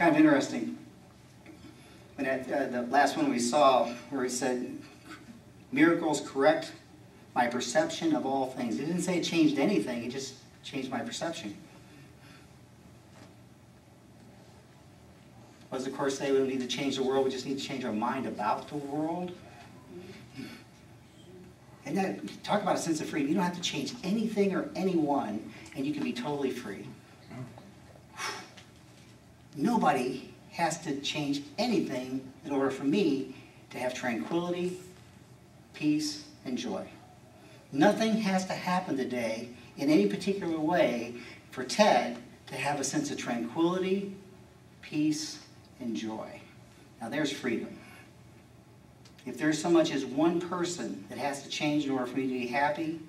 kind of interesting. When the last one we saw, where he said, miracles correct my perception of all things. It didn't say it changed anything, it just changed my perception. What does the Course say? We don't need to change the world, we just need to change our mind about the world. And that, talk about a sense of freedom. You don't have to change anything or anyone, and you can be totally free. Nobody has to change anything in order for me to have tranquility, peace, and joy. Nothing has to happen today in any particular way for Ted to have a sense of tranquility, peace, and joy. Now there's freedom. If there's so much as one person that has to change in order for me to be happy,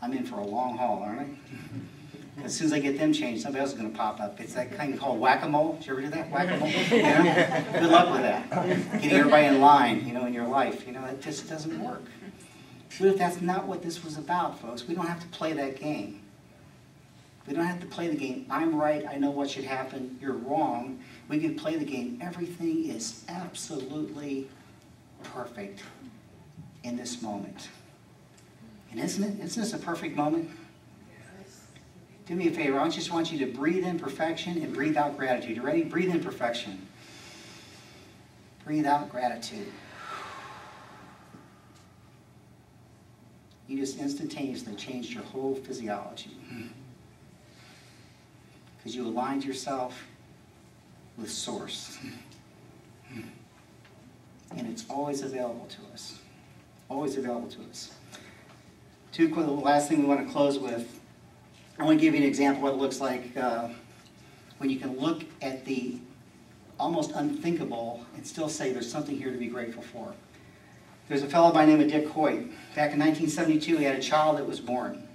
I'm in for a long haul, aren't I? As soon as I get them changed, somebody else is going to pop up. It's that kind called whack-a-mole. Did you ever do that? Whack-a-mole? You know? Good luck with that. Getting everybody in line, you know, in your life. You know, it just doesn't work. But if that's not what this was about, folks, we don't have to play that game. We don't have to play the game. I'm right. I know what should happen. You're wrong. We can play the game. Everything is absolutely perfect in this moment. And isn't this a perfect moment? Do me a favor. I just want you to breathe in perfection and breathe out gratitude. You ready? Breathe in perfection. Breathe out gratitude. You just instantaneously changed your whole physiology. Because you aligned yourself with Source. And it's always available to us. Always available to us. The last thing we want to close with, I want to give you an example of what it looks like when you can look at the almost unthinkable and still say there's something here to be grateful for. There's a fellow by the name of Dick Hoyt. Back in 1972, he had a child that was born.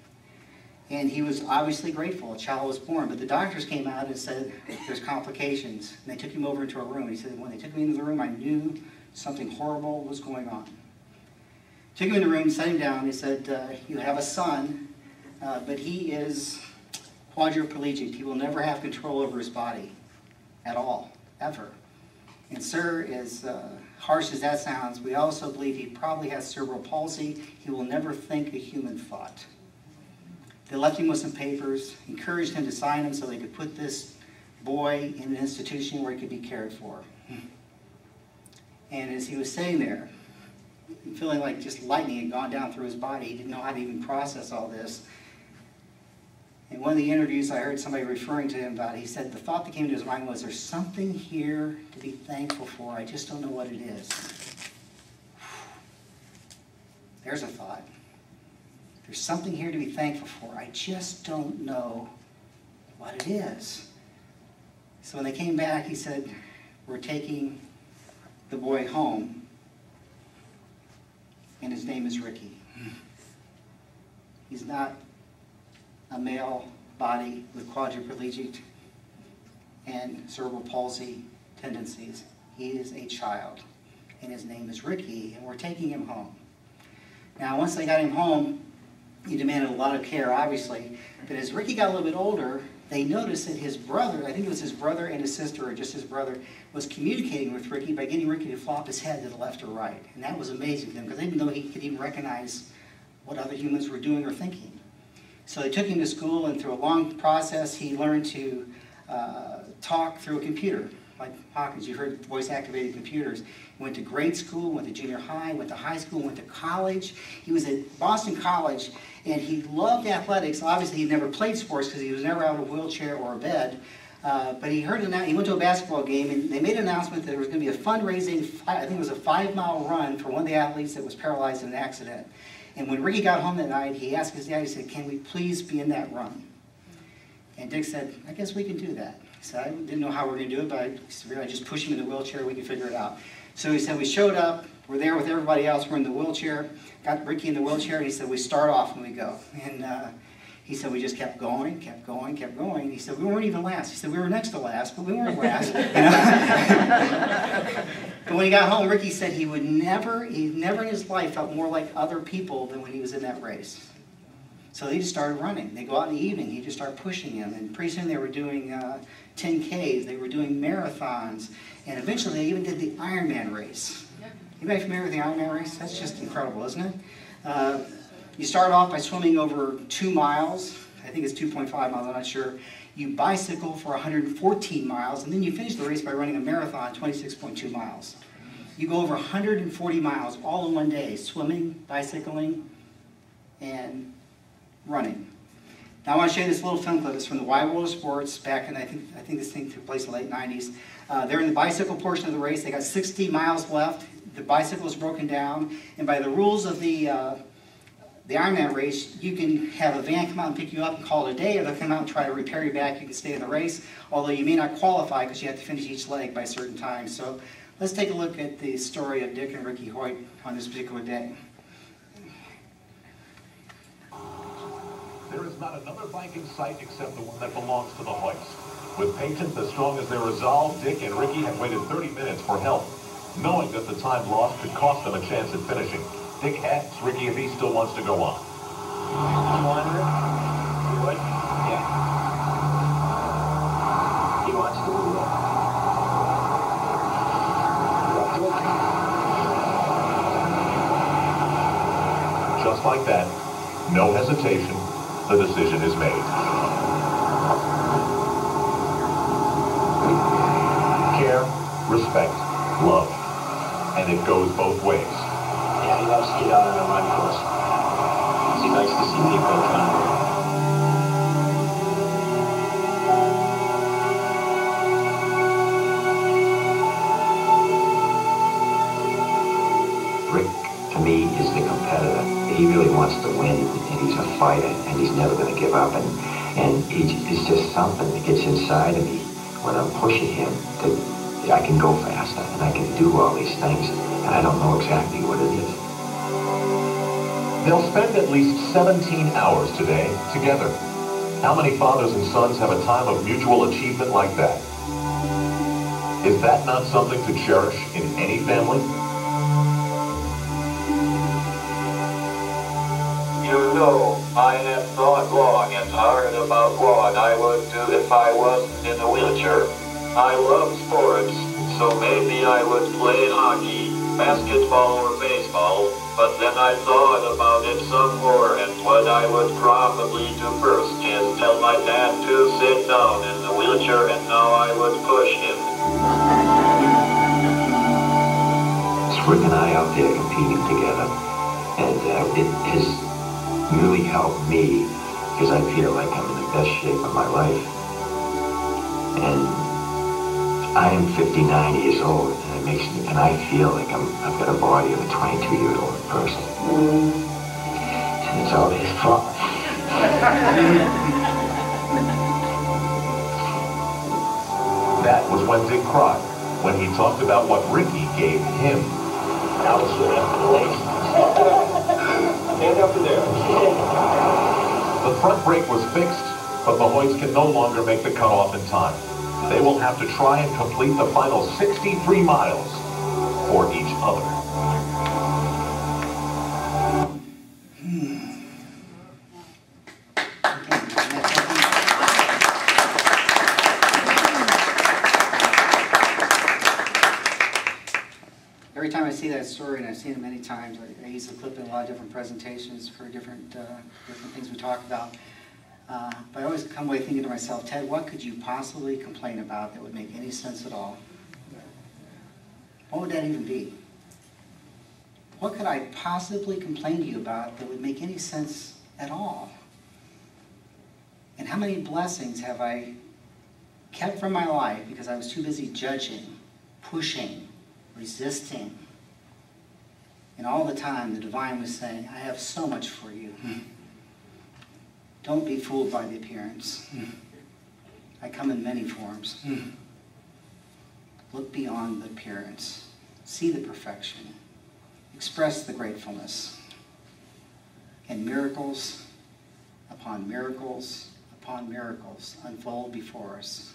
And he was obviously grateful. A child was born. But the doctors came out and said there's complications. And they took him over into a room. He said, when they took me into the room, I knew something horrible was going on. Took him in the room, sat him down. He said, you have a son, but he is quadriplegic. He will never have control over his body at all, ever. And sir, as harsh as that sounds, we also believe he probably has cerebral palsy. He will never think a human thought. They left him with some papers, encouraged him to sign them so they could put this boy in an institution where he could be cared for. And as he was sitting there, feeling like just lightning had gone down through his body, he didn't know how to even process all this. In one of the interviews I heard somebody referring to him about it, he said the thought that came to his mind was, there's something here to be thankful for, I just don't know what it is. There's a thought. There's something here to be thankful for, I just don't know what it is. So when they came back, he said, we're taking the boy home, and his name is Ricky. He's not a male body with quadriplegic and cerebral palsy tendencies. He is a child, and his name is Ricky, and we're taking him home. Now, once they got him home, he demanded a lot of care, obviously, but as Ricky got a little bit older, they noticed that his brother, I think it was his brother and his sister, or just his brother, was communicating with Ricky by getting Ricky to flop his head to the left or right. And that was amazing to them, because they didn't know he could even recognize what other humans were doing or thinking. So they took him to school, and through a long process, he learned to talk through a computer, like Hawkins. You heard voice-activated computers. He went to grade school, went to junior high, went to high school, went to college. He was at Boston College, and he loved athletics. Obviously, he never played sports because he was never out of a wheelchair or a bed. But he heard he went to a basketball game, and they made an announcement that there was going to be a fundraising, I think it was a 5-mile run for one of the athletes that was paralyzed in an accident. And when Ricky got home that night, he asked his dad, he said, can we please be in that run? And Dick said, I guess we can do that. He said, I didn't know how we were going to do it, but I just pushed him in the wheelchair, we could figure it out. So he said, we showed up, we're there with everybody else, we're in the wheelchair, got Ricky in the wheelchair, and he said, we start off and we go. And he said, we just kept going, kept going, kept going. He said, we weren't even last. He said, we were next to last, but we weren't last. But when he got home, Ricky said he never in his life felt more like other people than when he was in that race. So they just started running. They go out in the evening, he just started pushing him, and pretty soon they were doing 10Ks, they were doing marathons, and eventually they even did the Ironman race. Anybody familiar with the Ironman race? That's just incredible, isn't it? You start off by swimming over 2 miles. I think it's 2.5 miles, I'm not sure. You bicycle for 114 miles, and then you finish the race by running a marathon, 26.2 miles. You go over 140 miles all in one day, swimming, bicycling, and running. Now I want to show you this little film clip. It's from the Wide World of Sports back in, I think this thing took place in the late 90s. They're in the bicycle portion of the race. They got 60 miles left. The bicycle is broken down, and by the rules of the Ironman race, you can have a van come out and pick you up and call it a day, or they'll come out and try to repair you back. You can stay in the race, although you may not qualify because you have to finish each leg by a certain time. So let's take a look at the story of Dick and Ricky Hoyt on this particular day. There is not another bike in sight except the one that belongs to the Hoyts. With patience as strong as their resolve, Dick and Ricky have waited 30 minutes for help, knowing that the time lost could cost them a chance at finishing. Dick asks Ricky if he still wants to go on. You want it? You would? Yeah. He wants to do that. Just like that, no hesitation, the decision is made. Care, respect, love. And it goes both ways. Yeah, he loves to get out on a run course. He likes to see people trying to. Rick, to me, is the competitor. He really wants to win, and he's a fighter, and he's never going to give up. And it's just something that gets inside of me when I'm pushing him that I can go faster, and I can do all these things, and I don't know exactly what it is. They'll spend at least 17 hours today together. How many fathers and sons have a time of mutual achievement like that? Is that not something to cherish in any family? You know, I have thought long and hard about what I would do if I wasn't in a wheelchair. I love sports, so maybe I would play hockey, basketball or baseball, but then I thought about it some more, and what I would probably do first is tell my dad to sit down in the wheelchair, and now I would push him. It's Rick and I out there competing together, and it has really helped me because I feel like I'm in the best shape of my life. And I am 59 years old, and it makes me, and I feel like I've got a body of a 22-year-old person. And it's all his fault. That was when Dick cried, when he talked about what Ricky gave him. Now let's get after the lace. Stand up in there. The front brake was fixed, but the Hoyts can no longer make the cutoff in time. They will have to try and complete the final 63 miles for each other. Every time I see that story, and I've seen it many times, I use the clip in a lot of different presentations for different things we talk about. But I always come away thinking to myself, Ted, what could you possibly complain about that would make any sense at all? What would that even be? What could I possibly complain to you about that would make any sense at all? And how many blessings have I kept from my life because I was too busy judging, pushing, resisting? And all the time the divine was saying, I have so much for you. Don't be fooled by the appearance. I come in many forms. Look beyond the appearance. See the perfection. Express the gratefulness. And miracles upon miracles upon miracles unfold before us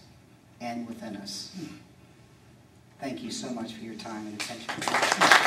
and within us. Thank you so much for your time and attention.